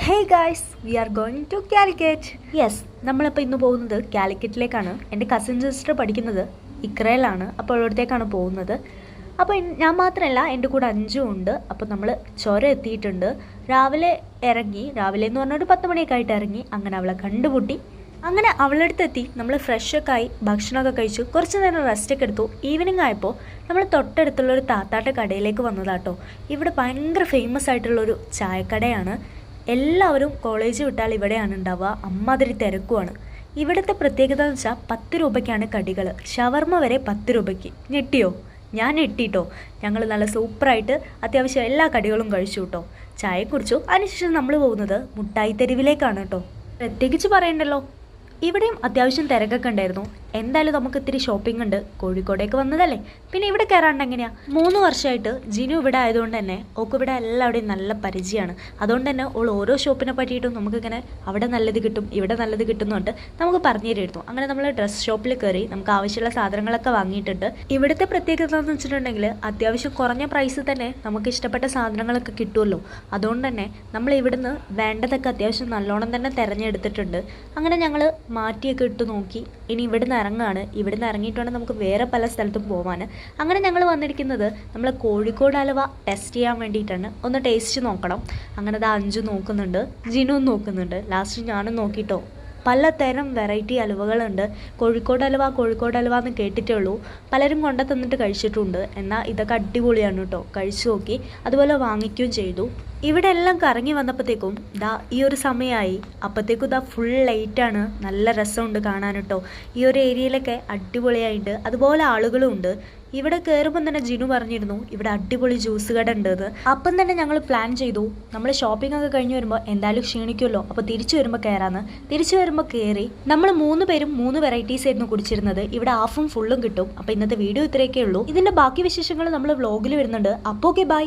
Hey guys, we are going to Calicut. Yes, നമ്മളിപ്പോൾ ഇന്ന് പോകുന്നത് കാലിക്കറ്റിലേക്കാണ്. എൻ്റെ കസിൻ സിസ്റ്റർ പഠിക്കുന്നത് ഇക്രയിലാണ്. അപ്പോൾ അവിടത്തേക്കാണ് പോകുന്നത്. അപ്പോൾ ഞാൻ മാത്രമല്ല, എൻ്റെ കൂടെ അഞ്ചും ഉണ്ട്. അപ്പോൾ നമ്മൾ ചുരം എത്തിയിട്ടുണ്ട്. രാവിലെ രാവിലെ എന്ന് പറഞ്ഞാൽ ഒരു 10 മണിയൊക്കെ ആയിട്ട് ഇറങ്ങി. അങ്ങനെ അവളെ കണ്ടുമുട്ടി. അങ്ങനെ അവളുടെ അടുത്തെത്തി. നമ്മൾ ഫ്രഷൊക്കെ ആയി ഭക്ഷണമൊക്കെ കഴിച്ചു. കുറച്ച് നേരം റെസ്റ്റൊക്കെ എടുത്തു. ഈവനിങ് ആയപ്പോൾ നമ്മൾ തൊട്ടടുത്തുള്ളൊരു താത്താട്ട കടയിലേക്ക് വന്നതാട്ടോ. ഇവിടെ ഭയങ്കര ഫേമസ് ആയിട്ടുള്ളൊരു ചായക്കടയാണ്. എല്ലാവരും കോളേജ് വിട്ടാൽ ഇവിടെയാണ് ഉണ്ടാവുക. അമ്മാതിരി തിരക്കുമാണ്. ഇവിടുത്തെ പ്രത്യേകത എന്ന് വെച്ചാൽ 10 രൂപയ്ക്കാണ് കടികൾ. ഷവർമ്മ വരെ 10 രൂപയ്ക്ക്. ഞെട്ടിയോ? ഞാൻ ഞെട്ടിട്ടോ. ഞങ്ങൾ നല്ല സൂപ്പറായിട്ട് അത്യാവശ്യം എല്ലാ കടികളും കഴിച്ചു കേട്ടോ. ചായ കുടിച്ചു. അതിനുശേഷം നമ്മൾ പോകുന്നത് മുട്ടായി തെരുവിലേക്കാണ് കേട്ടോ. പ്രത്യേകിച്ച് പറയണ്ടല്ലോ, ഇവിടെയും അത്യാവശ്യം തിരക്കൊക്കെ ഉണ്ടായിരുന്നു. എന്തായാലും നമുക്ക് ഇത്തിരി ഷോപ്പിംഗ് ഉണ്ട്. കോഴിക്കോടേക്ക് വന്നതല്ലേ, പിന്നെ ഇവിടെ കയറാണ്ട് എങ്ങനെയാ? 3 വർഷമായിട്ട് ജിനു ഇവിടെ ആയതുകൊണ്ട് തന്നെ ഓക്ക് ഇവിടെ എല്ലാവിടെയും നല്ല പരിചയമാണ്. അതുകൊണ്ട് തന്നെ ഓൾ ഓരോ ഷോപ്പിനെ പറ്റിയിട്ടും നമുക്കിങ്ങനെ അവിടെ നല്ലത് കിട്ടും, ഇവിടെ നല്ലത് കിട്ടുന്നുണ്ട് നമുക്ക് പറഞ്ഞു തരുമായിരുന്നു. അങ്ങനെ നമ്മൾ ഡ്രസ്സ് ഷോപ്പിൽ കയറി നമുക്ക് ആവശ്യമുള്ള സാധനങ്ങളൊക്കെ വാങ്ങിയിട്ടുണ്ട്. ഇവിടുത്തെ പ്രത്യേകത എന്ന് വെച്ചിട്ടുണ്ടെങ്കിൽ അത്യാവശ്യം കുറഞ്ഞ പ്രൈസിൽ തന്നെ നമുക്ക് ഇഷ്ടപ്പെട്ട സാധനങ്ങളൊക്കെ കിട്ടുമല്ലോ. അതുകൊണ്ട് തന്നെ നമ്മൾ ഇവിടുന്ന് വേണ്ടതൊക്കെ അത്യാവശ്യം നല്ലോണം തന്നെ തിരഞ്ഞെടുത്തിട്ടുണ്ട്. അങ്ങനെ ഞങ്ങൾ മാറ്റിയൊക്കെ ഇട്ട് നോക്കി. ഇനി ഇവിടുന്ന് ഇറങ്ങുകയാണ്. ഇവിടുന്ന് ഇറങ്ങിയിട്ട് വേണം നമുക്ക് വേറെ പല സ്ഥലത്തും പോകാൻ. അങ്ങനെ ഞങ്ങൾ വന്നിരിക്കുന്നത് നമ്മൾ കോഴിക്കോട് ഹലുവ ടെസ്റ്റ് ചെയ്യാൻ വേണ്ടിയിട്ടാണ്. ഒന്ന് ടേസ്റ്റ് നോക്കണം. അങ്ങനെ അത് അഞ്ചു നോക്കുന്നുണ്ട്, ജിനും നോക്കുന്നുണ്ട്, ലാസ്റ്റ് ഞാനും നോക്കിയിട്ടോ. പലതരം വെറൈറ്റി ഹലുവകളുണ്ട്. കോഴിക്കോട് ഹലുവ എന്ന് കേട്ടിട്ടേ ഉള്ളൂ. പലരും കൊണ്ടു തന്നിട്ട് കഴിച്ചിട്ടുണ്ട്. എന്നാൽ ഇതൊക്കെ അടിപൊളിയാണ് കേട്ടോ. കഴിച്ചു നോക്കി, അതുപോലെ വാങ്ങിക്കുകയും ചെയ്തു. ഇവിടെ എല്ലാം കറങ്ങി വന്നപ്പോഴത്തേക്കും ഈ ഒരു സമയമായി. അപ്പോഴത്തേക്കും ഫുൾ ലൈറ്റാണ്. നല്ല രസമുണ്ട് കാണാൻ കേട്ടോ. ഈ ഒരു ഏരിയയിലൊക്കെ അടിപൊളിയായിട്ട് അതുപോലെ ആളുകളും ഉണ്ട്. ഇവിടെ കയറുമ്പം തന്നെ ജിനു പറഞ്ഞിരുന്നു ഇവിടെ അടിപൊളി ജ്യൂസ് കട ഉണ്ടെന്ന്. അപ്പം തന്നെ ഞങ്ങൾ പ്ലാൻ ചെയ്തു. നമ്മൾ ഷോപ്പിംഗ് ഒക്കെ കഴിഞ്ഞ് വരുമ്പോൾ എന്തായാലും ക്ഷീണിക്കുമല്ലോ, അപ്പോൾ തിരിച്ചു വരുമ്പോൾ കയറാന്ന്. തിരിച്ചു വരുമ്പോൾ കയറി. നമ്മൾ 3 പേരും 3 വെറൈറ്റീസ് ആയിരുന്നു കുടിച്ചിരുന്നത്. ഇവിടെ ഹാഫും ഫുള്ളും കിട്ടും. അപ്പോൾ ഇന്നത്തെ വീഡിയോ ഇത്രയൊക്കെ ഉള്ളൂ. ഇതിൻ്റെ ബാക്കി വിശേഷങ്ങൾ നമ്മൾ വ്ളോഗിൽ വരുന്നുണ്ട്. അപ്പോൾ ഓക്കെ, ബൈ.